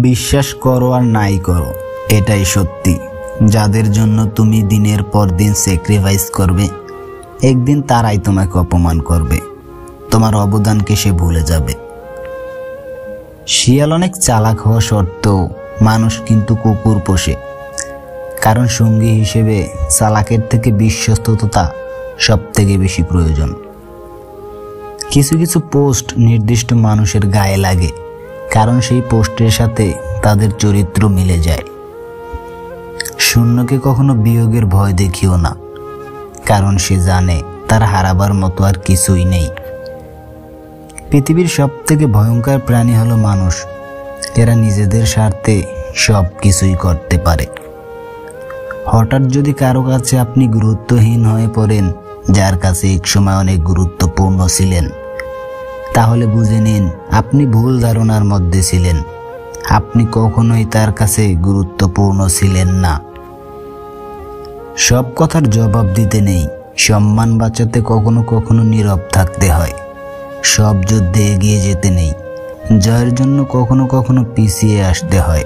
বিশ্বাস করো আর নাই করো, এটাই সত্যি। যাদের জন্য তুমি দিনের পর দিন স্যাক্রিফাইস করবে, একদিন তারাই তোমাকে অপমান করবে, তোমার অবদানকে সে ভুলে যাবে। শিয়াল অনেক চালাক হওয়া সত্ত্বেও মানুষ কিন্তু কুকুর পোষে, কারণ সঙ্গী হিসেবে চালাকের থেকে বিশ্বস্ততা সব থেকে বেশি প্রয়োজন। কিছু কিছু পোস্ট নির্দিষ্ট মানুষের গায়ে লাগে, কারণ সেই পোস্টের সাথে তাদের চরিত্র মিলে যায়। শূন্যকে কখনো বিয়োগের ভয় দেখিও না, কারণ সে জানে তার হারাবার মতো আর কিছুই নেই। পৃথিবীর সব থেকে ভয়ঙ্কর প্রাণী হলো মানুষ। এরা নিজেদের স্বার্থে সব কিছুই করতে পারে। হঠাৎ যদি কারো কাছে আপনি গুরুত্বহীন হয়ে পড়েন, যার কাছে এক সময় অনেক গুরুত্বপূর্ণ ছিলেন, তাহলে বুঝে নিন আপনি ভুল ধারণার মধ্যে ছিলেন। আপনি কখনোই তার কাছে গুরুত্বপূর্ণ ছিলেন না। সব কথার জবাব দিতে নেই, সম্মান বাঁচাতে কখনো কখনো নীরব থাকতে হয়। সব যুদ্ধে এগিয়ে যেতে নেই, জয়ের জন্য কখনো কখনো পিছিয়ে আসতে হয়।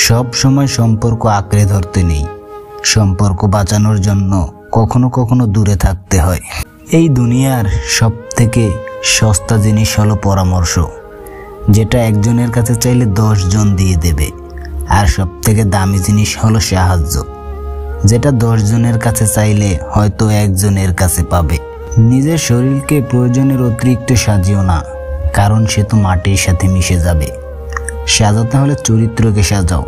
সব সময় সম্পর্ক আঁকড়ে ধরতে নেই, সম্পর্ক বাঁচানোর জন্য কখনো কখনো দূরে থাকতে হয়। এই দুনিয়ার সব থেকে সস্তা জিনিস হলো পরামর্শ, যেটা একজনের কাছে চাইলে 10 জন দিয়ে দেবে। আর সব থেকে দামি জিনিস হলো সাহায্য, যেটা 10 জনের কাছে চাইলে হয়তো একজনের কাছে পাবে। নিজের শরীরকে প্রয়োজনের অতিরিক্ত সাজিও না, কারণ সে তো মাটির সাথে মিশে যাবে। সাজাতে হলে চরিত্রকে সাজাও,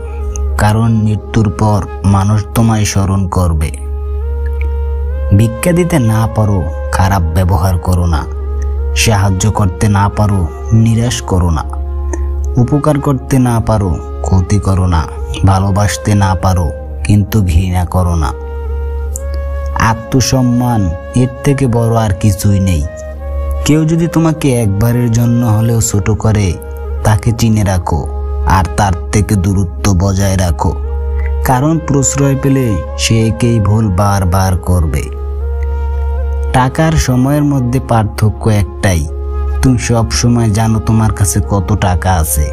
কারণ মৃত্যুর পর মানুষ তোমায় স্মরণ করবে। ভিক্ষা দিতে না পারো, খারাপ ব্যবহার করো না। সাহায্য করতে না পারো, নিরাশ করো না। উপকার করতে না পারো, ক্ষতি করো না। ভালোবাসতে না পারো, কিন্তু ঘৃণা করো না। আত্মসম্মান এর থেকে বড় আর কিছুই নেই। কেউ যদি তোমাকে একবারের জন্য হলেও ছোট করে, তাকে চিনে রাখো আর তার থেকে দূরত্ব বজায় রাখো, কারণ প্রশ্রয় পেলে সে একেই ভুল বারবার করবে। টাকার সময়ের মধ্যে পার্থক্য একটাই, তুমি সব সময় জানো তোমার কাছে কত টাকা আছে,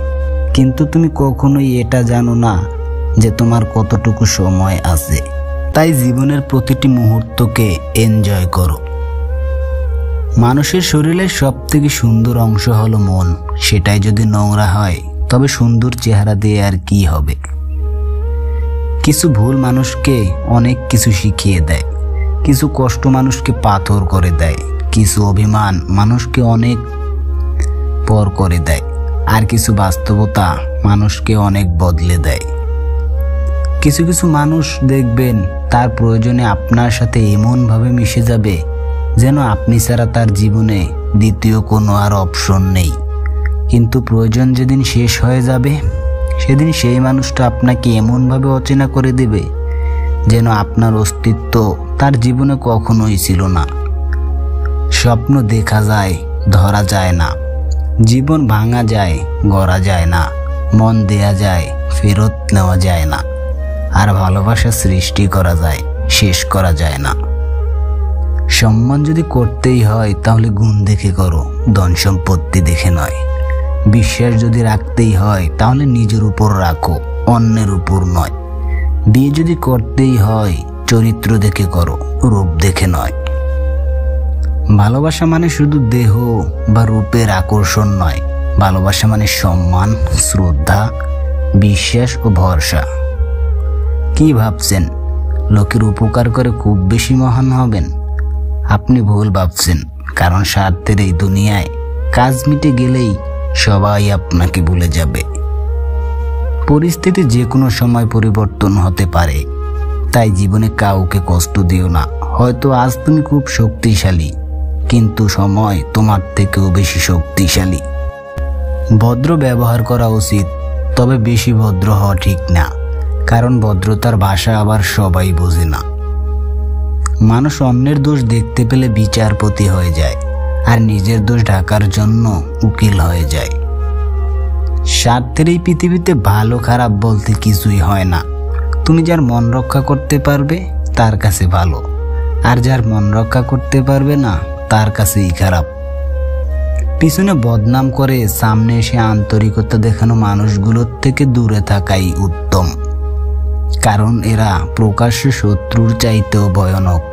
কিন্তু তুমি কখনোই এটা জানো না যে তোমার কতটুকু সময় আছে। তাই জীবনের প্রতিটি মুহূর্তকে এনজয় করো। মানুষের শরীরের সব থেকে সুন্দর অংশ হলো মন। সেটাই যদি নোংরা হয়, তবে সুন্দর চেহারা দিয়ে আর কি হবে। কিছু ভুল মানুষকে অনেক কিছু শিখিয়ে দেয়, কিছু কষ্ট মানুষকে পাথর করে দেয়, কিছু অভিমান মানুষকে অনেক পর করে দেয়, আর কিছু বাস্তবতা মানুষকে অনেক বদলে দেয়। কিছু কিছু মানুষ দেখবেন তার প্রয়োজনে আপনার সাথে এমনভাবে মিশে যাবে যেন আপনি ছাড়া তার জীবনে দ্বিতীয় কোনো আর অপশন নেই। কিন্তু প্রয়োজন যেদিন শেষ হয়ে যাবে, সেদিন সেই মানুষটা আপনাকে এমনভাবে অচেনা করে দেবে যেন আপনার অস্তিত্ব তার জীবনে কখনোই ছিল না। স্বপ্ন দেখা যায়, ধরা যায় না। জীবন ভাঙা যায়, গড়া যায় না। মন দেয়া যায়, ফেরত নেওয়া যায় না। আর ভালোবাসা সৃষ্টি করা যায়, শেষ করা যায় না। সম্মান যদি করতেই হয়, তাহলে গুণ দেখে করো, ধন সম্পত্তি দেখে নয়। বিশ্বাস যদি রাখতেই হয়, তাহলে নিজের উপর রাখো, অন্যের উপর নয়। বিয়ে যদি করতেই হয়, চরিত্র দেখে করো, রূপ দেখে নয়। ভালোবাসা মানে শুধু দেহ বা রূপের আকর্ষণ নয়, ভালোবাসা মানে সম্মান, শ্রদ্ধা, বিশ্বাস ও ভরসা। কি ভাবছেন লোকের উপকার করে খুব বেশি মহান হবেন? আপনি ভুল ভাবছেন, কারণ স্বার্থের এই দুনিয়ায় কাজ মিটে গেলেই সবাই আপনাকে ভুলে যাবে। পরিস্থিতি যে কোনো সময় পরিবর্তন হতে পারে, তাই জীবনে কাউকে কষ্ট দিও না। হয়তো আজ তুমি খুব শক্তিশালী, কিন্তু সময় তোমার থেকেও বেশি শক্তিশালী। ভদ্র ব্যবহার করা উচিত, তবে বেশি ভদ্র হওয়া ঠিক না, কারণ ভদ্রতার ভাষা আবার সবাই বোঝে না। মানুষ অন্যের দোষ দেখতে পেলে বিচারপতি হয়ে যায়, আর নিজের দোষ ঢাকার জন্য উকিল হয়ে যায়। স্বার্থের এই পৃথিবীতে ভালো খারাপ বলতে কিছুই হয় না। তুমি যার মন রক্ষা করতে পারবে তার কাছে ভালো, আর যার মন রক্ষা করতে পারবে না তার কাছেই খারাপ। পিছনে বদনাম করে সামনে এসে আন্তরিকতা দেখানো মানুষগুলোর থেকে দূরে থাকাই উত্তম, কারণ এরা প্রকাশ্যে শত্রুর চাইতেও ভয়ানক।